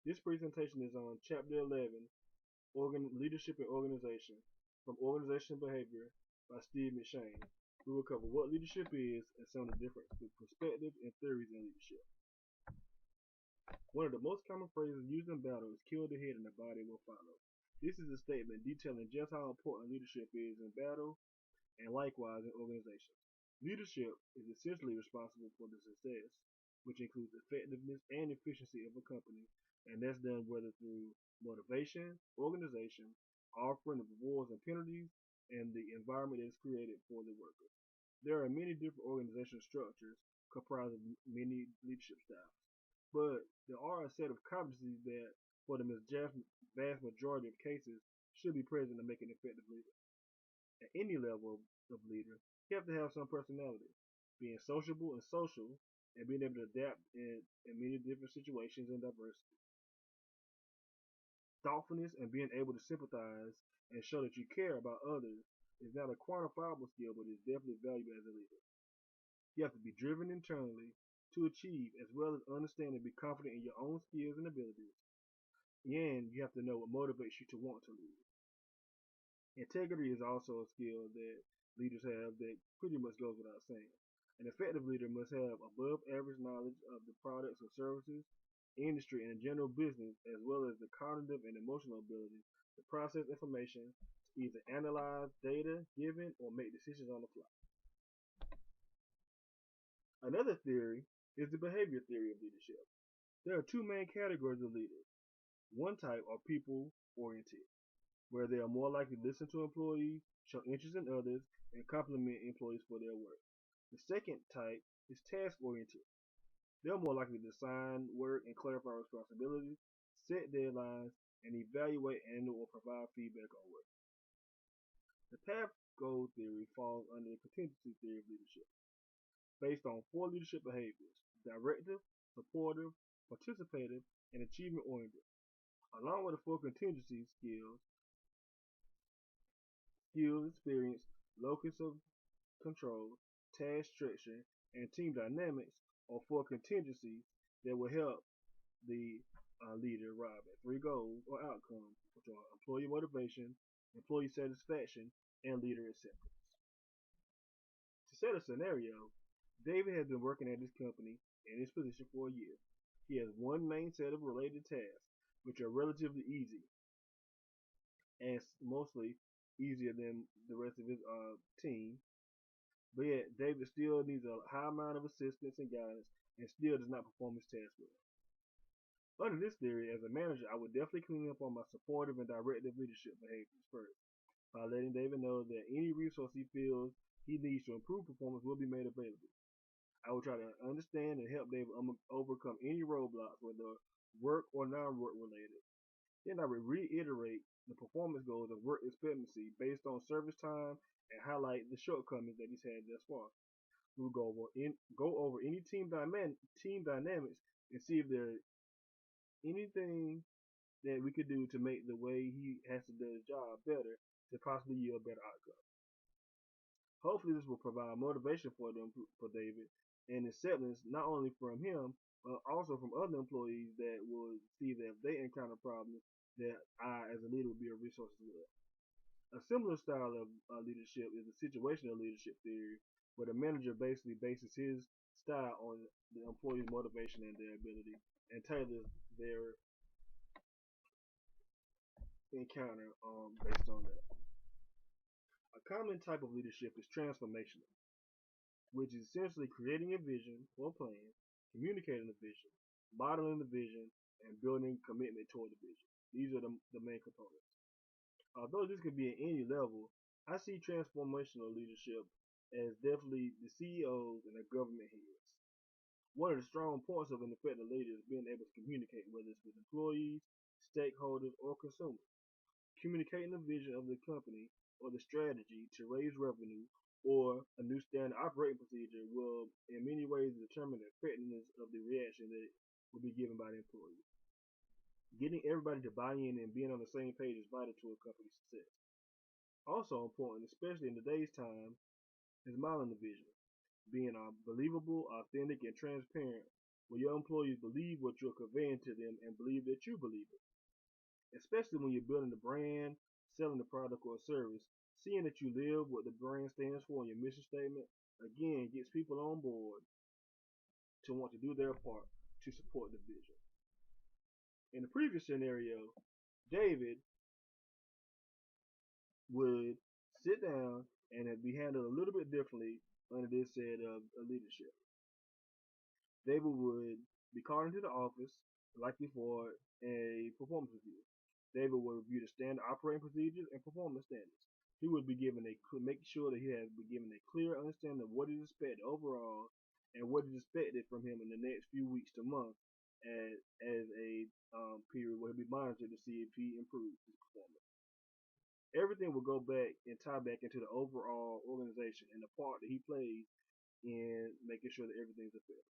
This presentation is on Chapter 11, Leadership and Organization, from Organizational Behavior by Steve McShane. We will cover what leadership is and some of the different perspectives and theories in leadership. One of the most common phrases used in battle is kill the head and the body will follow. This is a statement detailing just how important leadership is in battle and likewise in organizations. Leadership is essentially responsible for the success, which includes effectiveness and efficiency of a company, and that's done whether through motivation, organization, offering of rewards and penalties, and the environment that is created for the worker. There are many different organizational structures comprised of many leadership styles, but there are a set of competencies that, for the vast majority of cases, should be present to make an effective leader. At any level of leader, you have to have some personality, being sociable and social, and being able to adapt in many different situations and diversity. Thoughtfulness and being able to sympathize and show that you care about others is not a quantifiable skill, but is definitely valuable as a leader. You have to be driven internally to achieve, as well as understand and be confident in your own skills and abilities. And you have to know what motivates you to want to lead. Integrity is also a skill that leaders have that pretty much goes without saying. An effective leader must have above average knowledge of the products or services, industry, and general business, as well as the cognitive and emotional ability to process information, to either analyze data given or make decisions on the fly. Another theory is the behavior theory of leadership. There are two main categories of leaders. One type are people oriented, where they are more likely to listen to employees, show interest in others, and compliment employees for their work. The second type is task-oriented. They're more likely to assign work and clarify responsibilities, set deadlines, and evaluate and/or provide feedback on work. The path goal theory falls under the contingency theory of leadership, based on four leadership behaviors: directive, supportive, participative, and achievement-oriented. Along with the four contingency skills, experience, locus of control, task structure, and team dynamics are four contingencies that will help the leader arrive at three goals or outcomes, which are employee motivation, employee satisfaction, and leader acceptance. To set a scenario, David has been working at his company in his position for a year. He has one main set of related tasks, which are relatively easy and mostly easier than the rest of his team. But yet, David still needs a high amount of assistance and guidance and still does not perform his task well. Under this theory, as a manager, I would definitely clean up on my supportive and directive leadership behaviors first, by letting David know that any resource he feels he needs to improve performance will be made available. I will try to understand and help David overcome any roadblocks, whether work or non-work related. Then I will reiterate the performance goals of work expectancy based on service time and highlight the shortcomings that he's had thus far. We will go over any team dynamics and see if there's anything that we could do to make the way he has to do his job better to possibly yield better outcomes. Hopefully this will provide motivation for David and acceptance not only from him but also from other employees that will see that if they encounter problems that I as a leader will be a resource as well. A similar style of leadership is the situational leadership theory, where the manager basically bases his style on the employee's motivation and their ability and tailors their encounter based on that. A common type of leadership is transformational, which is essentially creating a vision or plan, communicating the vision, modeling the vision, and building commitment toward the vision. These are the main components. Although this could be at any level, I see transformational leadership as definitely the CEOs and the government heads. One of the strong points of an effective leader is being able to communicate, whether it's with employees, stakeholders, or consumers. Communicating the vision of the company or the strategy to raise revenue or a new standard operating procedure will in many ways determine the effectiveness of the reaction that will be given by the employees. Getting everybody to buy in and being on the same page is vital to a company's success. Also important, especially in today's time, is modeling the vision. Being believable, authentic, and transparent where your employees believe what you're conveying to them and believe that you believe it. Especially when you're building a brand, selling a product or a service, seeing that you live what the brand stands for in your mission statement, again, gets people on board to want to do their part to support the vision. In the previous scenario, David would sit down and it'd be handled a little bit differently under this set of leadership. David would be called into the office, like before, a performance review. David would review the standard operating procedures and performance standards. He would be given make sure that he has been given a clear understanding of what is expected overall and what is expected from him in the next few weeks to months as a period where he'll be monitored to see if he improves his performance. Everything will go back and tie back into the overall organization and the part that he plays in making sure that everything's effective.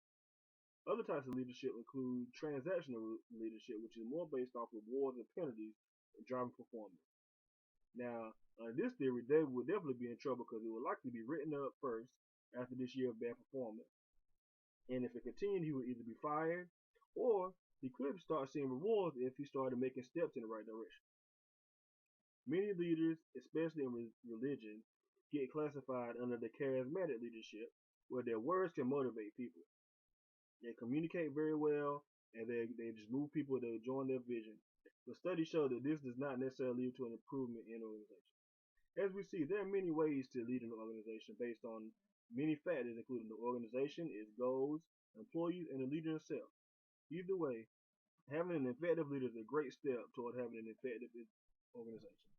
Other types of leadership include transactional leadership, which is more based off rewards and penalties and driving performance. Now, in this theory, David would definitely be in trouble because it would likely be written up first after this year of bad performance. And if it continued, he would either be fired or he could start seeing rewards if he started making steps in the right direction. Many leaders, especially in religion, get classified under the charismatic leadership, where their words can motivate people. They communicate very well, and they just move people to join their vision. But studies show that this does not necessarily lead to an improvement in an organization. As we see, there are many ways to lead an organization based on many factors, including the organization, its goals, employees, and the leader himself. Either way, having an effective leader is a great step toward having an effective organization.